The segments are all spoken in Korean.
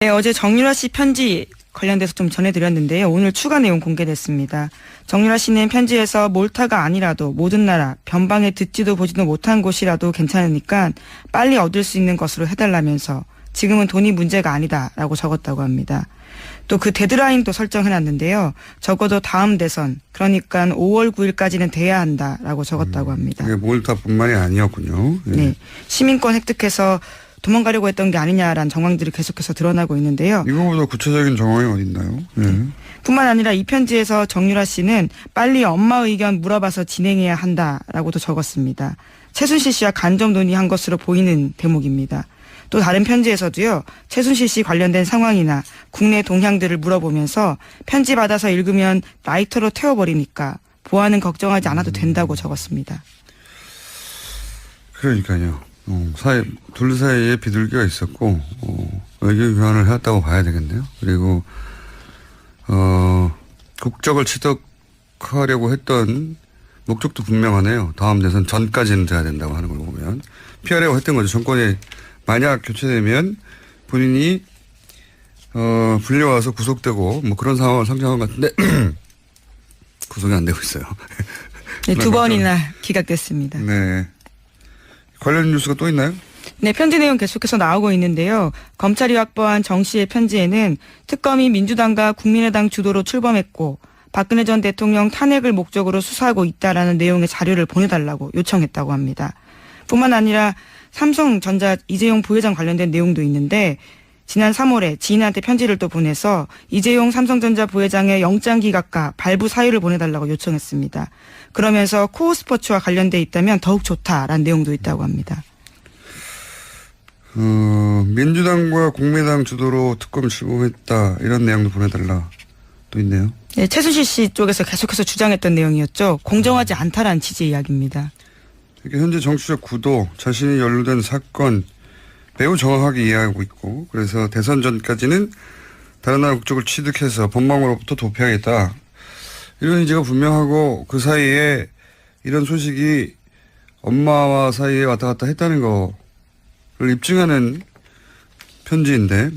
네, 어제 정유라 씨 편지 관련돼서 좀 전해드렸는데요. 오늘 추가 내용 공개됐습니다. 정유라 씨는 편지에서 몰타가 아니라도 모든 나라, 변방에 듣지도 보지도 못한 곳이라도 괜찮으니까 빨리 얻을 수 있는 것으로 해달라면서 지금은 돈이 문제가 아니다라고 적었다고 합니다. 또 그 데드라인도 설정해놨는데요. 적어도 다음 대선, 그러니까 5월 9일까지는 돼야 한다라고 적었다고 합니다. 그게 몰타뿐만이 아니었군요. 예. 네, 시민권 획득해서 도망가려고 했던 게 아니냐라는 정황들이 계속해서 드러나고 있는데요. 이거보다 구체적인 정황이 어딨나요? 예. 뿐만 아니라 이 편지에서 정유라 씨는 빨리 엄마 의견 물어봐서 진행해야 한다라고도 적었습니다. 최순실 씨와 간접 논의한 것으로 보이는 대목입니다. 또 다른 편지에서도요. 최순실 씨 관련된 상황이나 국내 동향들을 물어보면서 편지 받아서 읽으면 라이터로 태워버리니까 보안은 걱정하지 않아도 된다고 적었습니다. 그러니까요. 둘 사이에 비둘기가 있었고 외교 교환을 해왔다고 봐야 되겠네요. 그리고 국적을 취득하려고 했던 목적도 분명하네요. 다음 대선 전까지는 돼야 된다고 하는 걸 보면 피하려고 했던 거죠. 정권이 만약 교체되면 본인이 불려와서 구속되고 뭐 그런 상황을 상정한 것 같은데 구속이 안 되고 있어요. 네, 2번이나 기각됐습니다. 네. 관련 뉴스가 또 있나요? 네, 편지 내용 계속해서 나오고 있는데요. 검찰이 확보한 정 씨의 편지에는 특검이 민주당과 국민의당 주도로 출범했고 박근혜 전 대통령 탄핵을 목적으로 수사하고 있다라는 내용의 자료를 보내달라고 요청했다고 합니다. 뿐만 아니라 삼성전자 이재용 부회장 관련된 내용도 있는데 지난 3월에 지인한테 편지를 또 보내서 이재용 삼성전자 부회장의 영장 기각과 발부 사유를 보내달라고 요청했습니다. 그러면서 코오스포츠와 관련돼 있다면 더욱 좋다라는 내용도 있다고 합니다. 민주당과 국민의당 주도로 특검 출범했다 이런 내용도 보내달라 또 있네요. 네, 최순실 씨 쪽에서 계속해서 주장했던 내용이었죠. 공정하지 않다라는 취지의 이야기입니다. 현재 정치적 구도, 자신이 연루된 사건 매우 정확하게 이해하고 있고 그래서 대선 전까지는 다른 나라 국적을 취득해서 법망으로부터 도피하겠다. 이런 의지가 분명하고 그 사이에 이런 소식이 엄마와 사이에 왔다 갔다 했다는 거를 입증하는 편지인데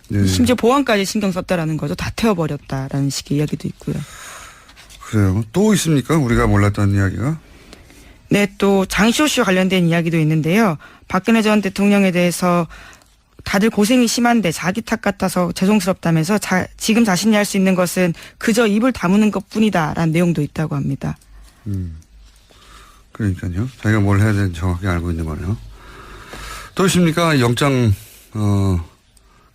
네. 심지어 보안까지 신경 썼다라는 거죠. 다 태워버렸다라는 식의 이야기도 있고요. 그래요. 또 있습니까? 우리가 몰랐던 이야기가? 네, 또 장시호씨와 관련된 이야기도 있는데요. 박근혜 전 대통령에 대해서 다들 고생이 심한데 자기 탓 같아서 죄송스럽다면서 지금 자신이 할 수 있는 것은 그저 입을 다무는 것뿐이다라는 내용도 있다고 합니다. 그러니까요. 자기가 뭘 해야 되는지 정확히 알고 있는 거네요. 또 있습니까? 영장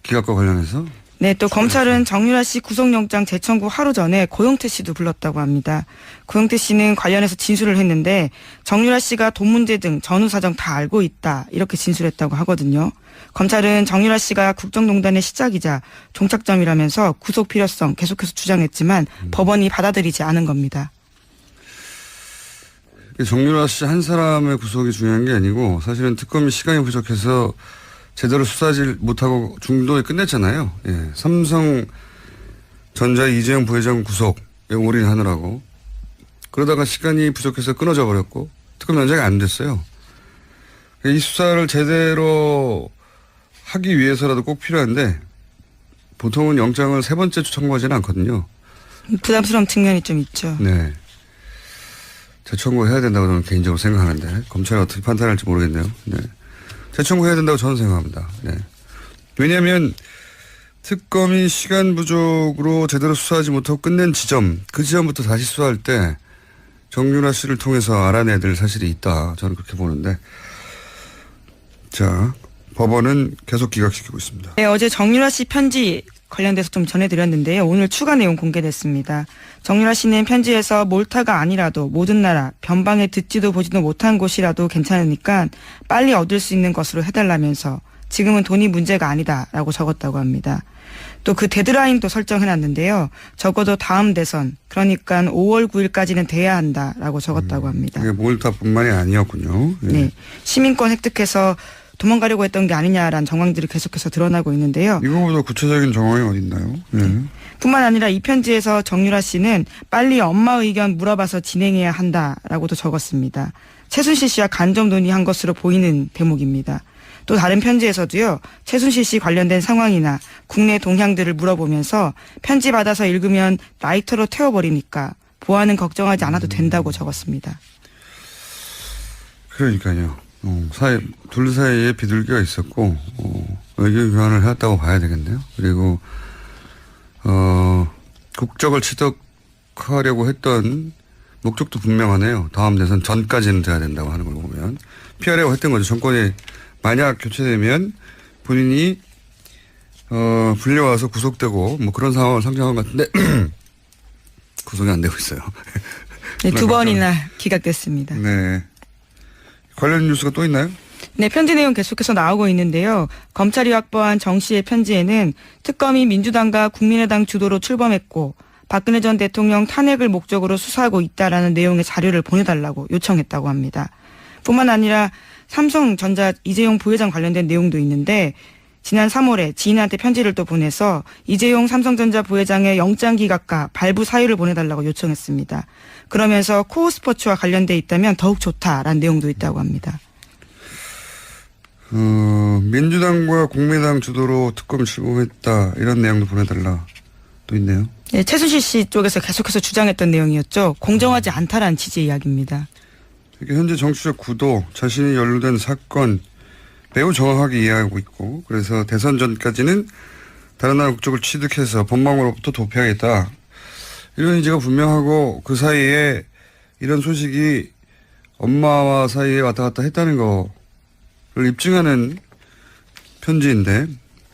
기각과 관련해서? 네, 또 검찰은 정유라 씨 구속영장 재청구 하루 전에 고영태 씨도 불렀다고 합니다. 고영태 씨는 관련해서 진술을 했는데 정유라 씨가 돈 문제 등 전후 사정 다 알고 있다 이렇게 진술했다고 하거든요. 검찰은 정유라 씨가 국정농단의 시작이자 종착점이라면서 구속 필요성 계속해서 주장했지만 법원이 받아들이지 않은 겁니다. 정유라 씨 한 사람의 구속이 중요한 게 아니고 사실은 특검이 시간이 부족해서 제대로 수사하지 못하고 중도에 끝냈잖아요. 예. 삼성전자 이재용 부회장 구속에 올인하느라고. 그러다가 시간이 부족해서 끊어져 버렸고 특검 연장이 안 됐어요. 이 수사를 제대로 하기 위해서라도 꼭 필요한데 보통은 영장을 3번째 청구하지는 않거든요. 부담스러운 측면이 좀 있죠. 네. 재청구해야 된다고 저는 개인적으로 생각하는데 검찰이 어떻게 판단할지 모르겠네요. 네. 재청구해야 된다고 저는 생각합니다. 네. 왜냐하면 특검이 시간 부족으로 제대로 수사하지 못하고 끝낸 지점, 그 지점부터 다시 수사할 때 정유라 씨를 통해서 알아내야 될 사실이 있다. 저는 그렇게 보는데. 자, 법원은 계속 기각시키고 있습니다. 네, 어제 정유라 씨 편지 관련돼서 좀 전해드렸는데요. 오늘 추가 내용 공개됐습니다. 정유라 씨는 편지에서 몰타가 아니라도 모든 나라, 변방에 듣지도 보지도 못한 곳이라도 괜찮으니까 빨리 얻을 수 있는 것으로 해달라면서 지금은 돈이 문제가 아니다라고 적었다고 합니다. 또 그 데드라인도 설정해놨는데요. 적어도 다음 대선, 그러니까 5월 9일까지는 돼야 한다라고 적었다고 합니다. 그게 몰타뿐만이 아니었군요. 예. 네, 시민권 획득해서 도망가려고 했던 게 아니냐라는 정황들이 계속해서 드러나고 있는데요. 이거보다 구체적인 정황이 어딨나요? 네. 뿐만 아니라 이 편지에서 정유라 씨는 빨리 엄마 의견 물어봐서 진행해야 한다라고도 적었습니다. 최순실 씨와 간접 논의한 것으로 보이는 대목입니다. 또 다른 편지에서도요. 최순실 씨 관련된 상황이나 국내 동향들을 물어보면서 편지 받아서 읽으면 라이터로 태워버리니까 보안은 걱정하지 않아도 된다고 적었습니다. 그러니까요. 둘 사이에 비둘기가 있었고 외교 교환을 해왔다고 봐야 되겠네요. 그리고 국적을 취득하려고 했던 목적도 분명하네요. 다음 대선 전까지는 돼야 된다고 하는 걸 보면 피하려고 했던 거죠. 정권이 만약 교체되면 본인이 불려와서 구속되고 뭐 그런 상황을 상정한 것 같은데 구속이 안 되고 있어요. 네, 2번이나 기각됐습니다. 네. 관련 뉴스가 또 있나요? 네, 편지 내용 계속해서 나오고 있는데요. 검찰이 확보한 정 씨의 편지에는 특검이 민주당과 국민의당 주도로 출범했고 박근혜 전 대통령 탄핵을 목적으로 수사하고 있다라는 내용의 자료를 보내달라고 요청했다고 합니다. 뿐만 아니라 삼성전자 이재용 부회장 관련된 내용도 있는데 지난 3월에 지인한테 편지를 또 보내서 이재용 삼성전자 부회장의 영장 기각과 발부 사유를 보내달라고 요청했습니다. 그러면서 코오스포츠와 관련돼 있다면 더욱 좋다라는 내용도 있다고 합니다. 민주당과 국민의당 주도로 특검 출범했다 이런 내용도 보내달라 또 있네요. 네, 최순실 씨 쪽에서 계속해서 주장했던 내용이었죠. 공정하지 않다라는 취지의 이야기입니다. 현재 정치적 구도, 자신이 연루된 사건 매우 정확하게 이해하고 있고 그래서 대선 전까지는 다른 나라 국적을 취득해서 법망으로부터 도피하겠다. 이런 의지가 분명하고 그 사이에 이런 소식이 엄마와 사이에 왔다 갔다 했다는 거를 입증하는 편지인데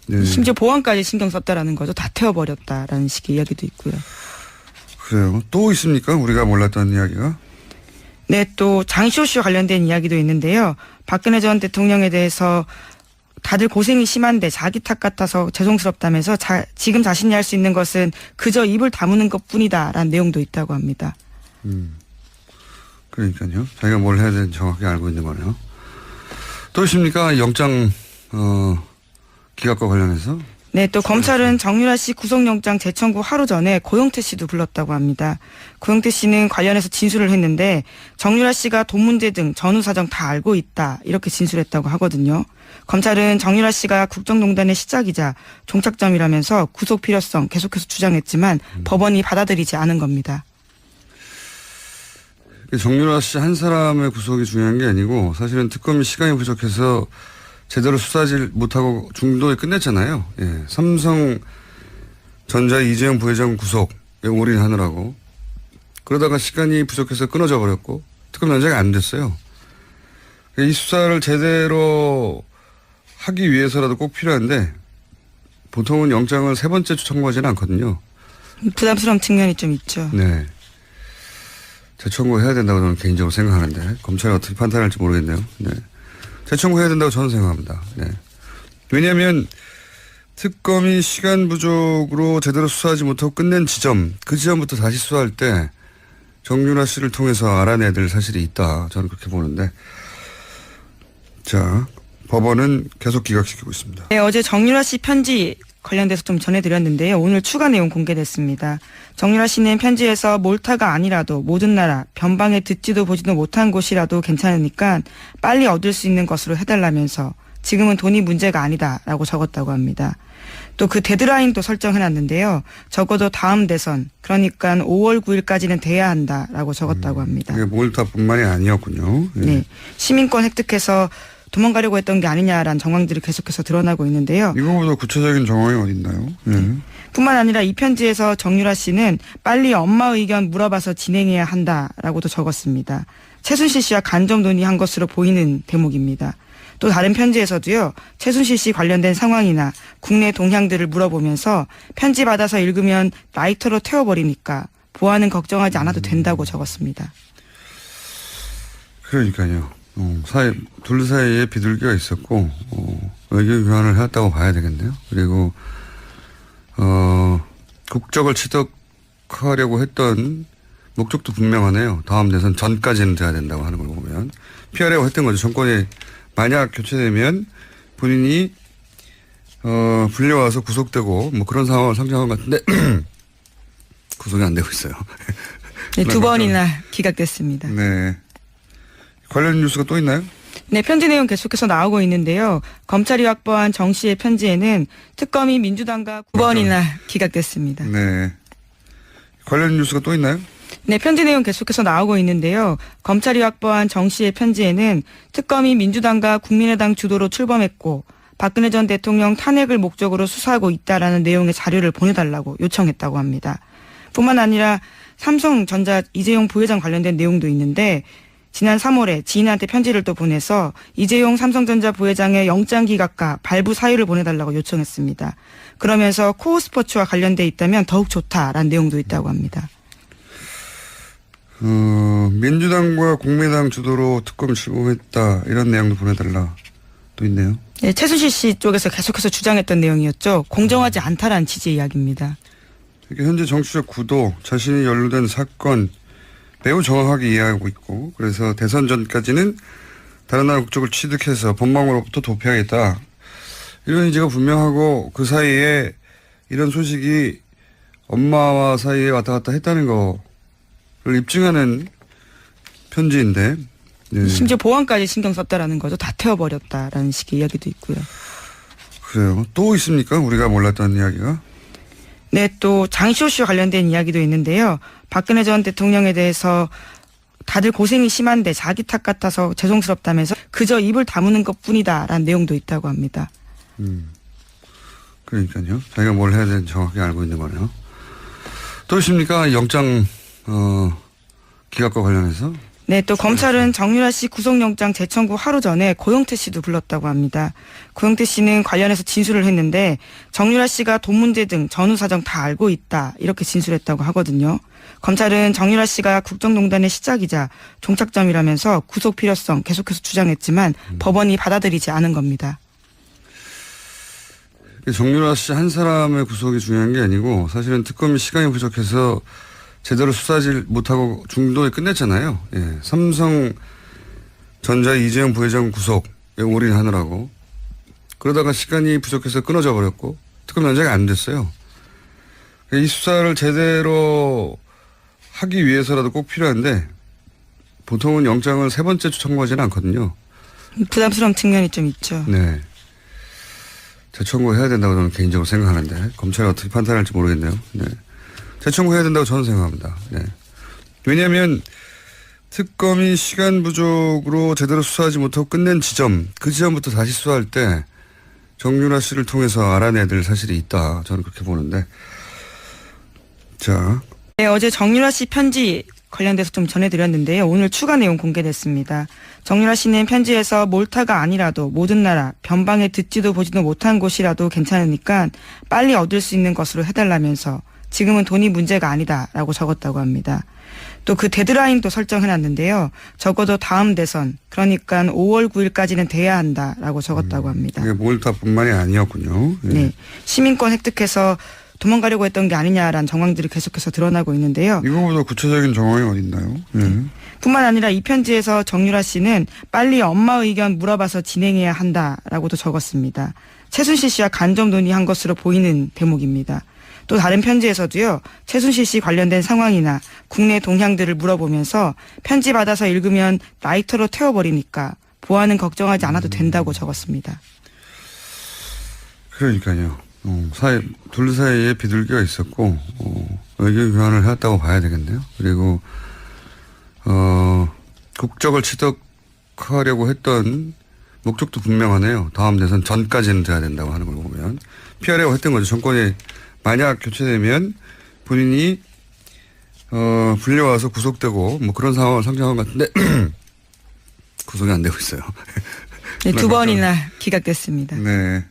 네. 심지어 보안까지 신경 썼다라는 거죠. 다 태워버렸다라는 식의 이야기도 있고요. 그래요. 또 있습니까? 우리가 몰랐던 이야기가? 네, 또 장시호 씨와 관련된 이야기도 있는데요. 박근혜 전 대통령에 대해서 다들 고생이 심한데 자기 탓 같아서 죄송스럽다면서 지금 자신이 할 수 있는 것은 그저 입을 다무는 것뿐이다라는 내용도 있다고 합니다. 그러니까요. 자기가 뭘 해야 되는지 정확히 알고 있는 거네요. 또 있습니까? 영장 기각과 관련해서? 네, 또 검찰은 정유라 씨 구속영장 재청구 하루 전에 고영태 씨도 불렀다고 합니다. 고영태 씨는 관련해서 진술을 했는데 정유라 씨가 돈 문제 등 전후 사정 다 알고 있다 이렇게 진술했다고 하거든요. 검찰은 정유라 씨가 국정농단의 시작이자 종착점이라면서 구속 필요성 계속해서 주장했지만 법원이 받아들이지 않은 겁니다. 정유라 씨 한 사람의 구속이 중요한 게 아니고 사실은 특검이 시간이 부족해서 제대로 수사질 못하고 중도에 끝냈잖아요. 예. 삼성전자 이재용 부회장 구속에 올인하느라고. 그러다가 시간이 부족해서 끊어져 버렸고 특검 연장이 안 됐어요. 이 수사를 제대로 하기 위해서라도 꼭 필요한데 보통은 영장을 세 번째 청구하지는 않거든요. 부담스러운 측면이 좀 있죠. 네. 재청구해야 된다고 저는 개인적으로 생각하는데 검찰이 어떻게 판단할지 모르겠네요. 네. 재청구해야 된다고 저는 생각합니다. 네. 왜냐하면 특검이 시간 부족으로 제대로 수사하지 못하고 끝낸 지점, 그 지점부터 다시 수사할 때 정유라 씨를 통해서 알아내야 될 사실이 있다. 저는 그렇게 보는데. 자, 법원은 계속 기각시키고 있습니다. 네, 어제 정유라 씨 편지 관련돼서 좀 전해드렸는데요. 오늘 추가 내용 공개됐습니다. 정유라 씨는 편지에서 몰타가 아니라도 모든 나라 변방에 듣지도 보지도 못한 곳이라도 괜찮으니까 빨리 얻을 수 있는 것으로 해달라면서 지금은 돈이 문제가 아니다라고 적었다고 합니다. 또 그 데드라인도 설정해놨는데요. 적어도 다음 대선 그러니까 5월 9일까지는 돼야 한다라고 적었다고 합니다. 이게 몰타뿐만이 아니었군요. 네. 네, 시민권 획득해서 도망가려고 했던 게 아니냐라는 정황들이 계속해서 드러나고 있는데요. 이거보다 구체적인 정황이 어디 있나요? 네. 뿐만 아니라 이 편지에서 정유라 씨는 빨리 엄마 의견 물어봐서 진행해야 한다라고도 적었습니다. 최순실 씨와 간접 논의한 것으로 보이는 대목입니다. 또 다른 편지에서도요. 최순실 씨 관련된 상황이나 국내 동향들을 물어보면서 편지 받아서 읽으면 라이터로 태워버리니까 보안은 걱정하지 않아도 된다고 적었습니다. 그러니까요. 둘 사이에 비둘기가 있었고 외교 교환을 해왔다고 봐야 되겠네요. 그리고 국적을 취득하려고 했던 목적도 분명하네요. 다음 대선 전까지는 돼야 된다고 하는 걸 보면 피하려고 했던 거죠. 정권이 만약 교체되면 본인이 불려와서 구속되고 뭐 그런 상황을 상정한 것 같은데 구속이 안 되고 있어요. 네, 2번이나 기각됐습니다. 네. 관련 뉴스가 또 있나요? 네, 편지 내용 계속해서 나오고 있는데요. 검찰이 확보한 정 씨의 편지에는 특검이 민주당과 9번이나 기각됐습니다. 네. 관련 뉴스가 또 있나요? 네, 편지 내용 계속해서 나오고 있는데요. 검찰이 확보한 정 씨의 편지에는 특검이 민주당과 국민의당 주도로 출범했고 박근혜 전 대통령 탄핵을 목적으로 수사하고 있다라는 내용의 자료를 보내달라고 요청했다고 합니다. 뿐만 아니라 삼성전자 이재용 부회장 관련된 내용도 있는데 지난 3월에 지인한테 편지를 또 보내서 이재용 삼성전자 부회장의 영장 기각과 발부 사유를 보내달라고 요청했습니다. 그러면서 코어 스포츠와 관련돼 있다면 더욱 좋다라는 내용도 있다고 합니다. 민주당과 국민의당 주도로 특검 출범했다 이런 내용도 보내달라 또 있네요. 네, 최순실 씨 쪽에서 계속해서 주장했던 내용이었죠. 공정하지 않다라는 취지의 이야기입니다. 현재 정치적 구도, 자신이 연루된 사건 매우 정확하게 이해하고 있고 그래서 대선 전까지는 다른 나라 국적을 취득해서 법망으로부터 도피하겠다. 이런 의지가 분명하고 그 사이에 이런 소식이 엄마와 사이에 왔다 갔다 했다는 거를 입증하는 편지인데 네. 심지어 보안까지 신경 썼다라는 거죠. 다 태워버렸다라는 식의 이야기도 있고요. 그래요. 또 있습니까? 우리가 몰랐던 이야기가? 네, 또 장시호 씨와 관련된 이야기도 있는데요. 박근혜 전 대통령에 대해서 다들 고생이 심한데 자기 탓 같아서 죄송스럽다면서 그저 입을 다무는 것뿐이다라는 내용도 있다고 합니다. 그러니까요. 자기가 뭘 해야 되는지 정확히 알고 있는 거네요. 또 있습니까? 영장 기각과 관련해서? 네, 또 검찰은 정유라 씨 구속영장 재청구 하루 전에 고영태 씨도 불렀다고 합니다. 고영태 씨는 관련해서 진술을 했는데 정유라 씨가 돈 문제 등 전후 사정 다 알고 있다 이렇게 진술했다고 하거든요. 검찰은 정유라 씨가 국정농단의 시작이자 종착점이라면서 구속 필요성 계속해서 주장했지만 법원이 받아들이지 않은 겁니다. 정유라 씨 한 사람의 구속이 중요한 게 아니고 사실은 특검이 시간이 부족해서 제대로 수사하지 못하고 중도에 끝냈잖아요. 예. 삼성전자 이재용 부회장 구속에 올인하느라고. 그러다가 시간이 부족해서 끊어져 버렸고 특검 연장이 안 됐어요. 이 수사를 제대로 하기 위해서라도 꼭 필요한데 보통은 영장을 세 번째 청구하지는 않거든요. 부담스러운 측면이 좀 있죠. 네. 재청구해야 된다고 저는 개인적으로 생각하는데 검찰이 어떻게 판단할지 모르겠네요. 네. 재청구해야 된다고 저는 생각합니다. 네. 왜냐하면 특검이 시간 부족으로 제대로 수사하지 못하고 끝낸 지점, 그 지점부터 다시 수사할 때 정유라 씨를 통해서 알아내야 될 사실이 있다. 저는 그렇게 보는데. 자. 네, 어제 정유라 씨 편지 관련돼서 좀 전해드렸는데요. 오늘 추가 내용 공개됐습니다. 정유라 씨는 편지에서 몰타가 아니라도 모든 나라 변방에 듣지도 보지도 못한 곳이라도 괜찮으니까 빨리 얻을 수 있는 것으로 해달라면서 지금은 돈이 문제가 아니다라고 적었다고 합니다. 또 그 데드라인도 설정해놨는데요. 적어도 다음 대선 그러니까 5월 9일까지는 돼야 한다라고 적었다고 합니다. 이게 몰타뿐만이 아니었군요. 예. 네, 시민권 획득해서 도망가려고 했던 게 아니냐라는 정황들이 계속해서 드러나고 있는데요. 이거보다 구체적인 정황이 어디 있나요? 예. 뿐만 아니라 이 편지에서 정유라 씨는 빨리 엄마 의견 물어봐서 진행해야 한다라고도 적었습니다. 최순실 씨와 간접 논의한 것으로 보이는 대목입니다. 또 다른 편지에서도요. 최순실 씨 관련된 상황이나 국내 동향들을 물어보면서 편지 받아서 읽으면 라이터로 태워버리니까 보안은 걱정하지 않아도 된다고 적었습니다. 그러니까요. 둘 사이에 비둘기가 있었고 의견 교환을 해왔다고 봐야 되겠네요. 그리고 국적을 취득하려고 했던 목적도 분명하네요. 다음 대선 전까지는 돼야 된다고 하는 걸 보면 피하려고 했던 거죠. 정권이 만약 교체되면 본인이 불려와서 구속되고 뭐 그런 상황을 상정한 것 같은데 구속이 안 되고 있어요. 네, 2번이나 기각됐습니다. 네.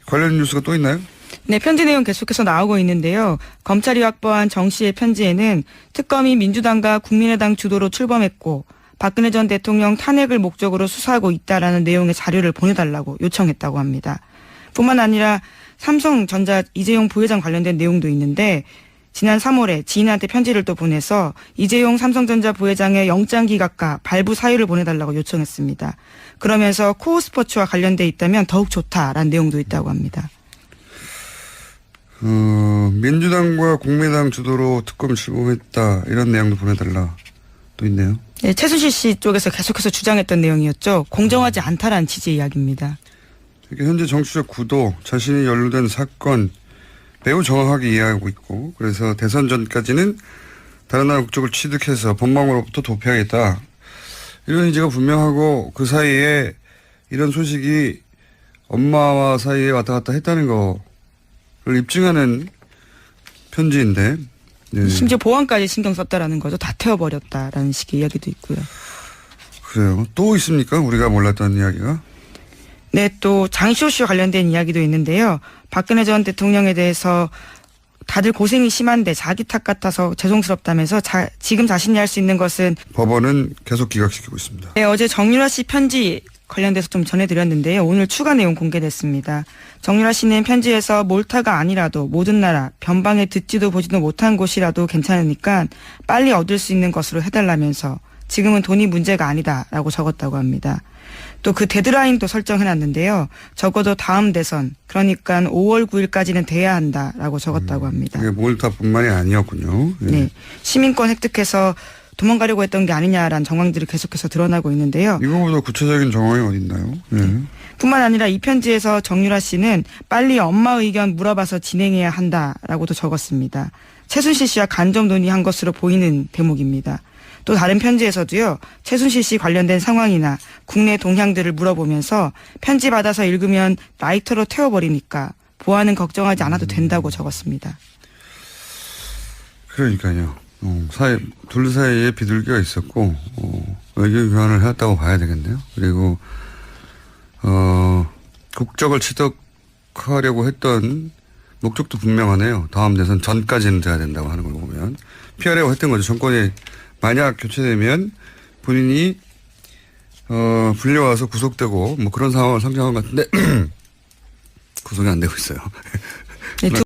관련 뉴스가 또 있나요? 네, 편지 내용 계속해서 나오고 있는데요. 검찰이 확보한 정 씨의 편지에는 특검이 민주당과 국민의당 주도로 출범했고 박근혜 전 대통령 탄핵을 목적으로 수사하고 있다라는 내용의 자료를 보내달라고 요청했다고 합니다. 뿐만 아니라 삼성전자 이재용 부회장 관련된 내용도 있는데 지난 3월에 지인한테 편지를 또 보내서 이재용 삼성전자 부회장의 영장 기각과 발부 사유를 보내달라고 요청했습니다. 그러면서 코어 스포츠와 관련돼 있다면 더욱 좋다라는 내용도 있다고 합니다. 민주당과 국민의당 주도로 특검 출범했다 이런 내용도 보내달라 또 있네요. 네, 최순실 씨 쪽에서 계속해서 주장했던 내용이었죠. 공정하지 않다라는 취지의 이야기입니다. 이게 현재 정치적 구도, 자신이 연루된 사건 매우 정확하게 이해하고 있고, 그래서 대선 전까지는 다른 나라 국적을 취득해서 법망으로부터 도피하겠다. 이런 의지가 분명하고, 그 사이에 이런 소식이 엄마와 사이에 왔다 갔다 했다는 거를 입증하는 편지인데, 네. 심지어 보안까지 신경 썼다라는 거죠. 다 태워버렸다라는 식의 이야기도 있고요. 그래요. 또 있습니까? 우리가 몰랐던 이야기가? 네, 또 장시호 씨와 관련된 이야기도 있는데요. 박근혜 전 대통령에 대해서 다들 고생이 심한데 자기 탓 같아서 죄송스럽다면서 지금 자신이 할 수 있는 것은 법원은 계속 기각시키고 있습니다. 네, 어제 정유라 씨 편지 관련돼서 좀 전해드렸는데요. 오늘 추가 내용 공개됐습니다. 정유라 씨는 편지에서 몰타가 아니라도 모든 나라 변방에 듣지도 보지도 못한 곳이라도 괜찮으니까 빨리 얻을 수 있는 것으로 해달라면서 지금은 돈이 문제가 아니다라고 적었다고 합니다. 또 그 데드라인도 설정해놨는데요. 적어도 다음 대선 그러니까 5월 9일까지는 돼야 한다라고 적었다고 합니다. 그게 몰타뿐만이 아니었군요. 예. 네, 시민권 획득해서 도망가려고 했던 게 아니냐라는 정황들이 계속해서 드러나고 있는데요. 이거보다 구체적인 정황이 어디 있나요? 예. 뿐만 아니라 이 편지에서 정유라 씨는 빨리 엄마 의견 물어봐서 진행해야 한다라고도 적었습니다. 최순실 씨와 간접 논의한 것으로 보이는 대목입니다. 또 다른 편지에서도요. 최순실 씨 관련된 상황이나 국내 동향들을 물어보면서 편지 받아서 읽으면 라이터로 태워버리니까 보안은 걱정하지 않아도 된다고 적었습니다. 그러니까요. 둘 사이에 비둘기가 있었고 외교 교환을 해왔다고 봐야 되겠네요. 그리고 국적을 취득하려고 했던 목적도 분명하네요. 다음 대선 전까지는 돼야 된다고 하는 걸 보면 피하려고 했던 거죠. 정권이 만약 교체되면 본인이 불려와서 구속되고 뭐 그런 상황을 상정한 것 같은데 구속이 안 되고 있어요. 네,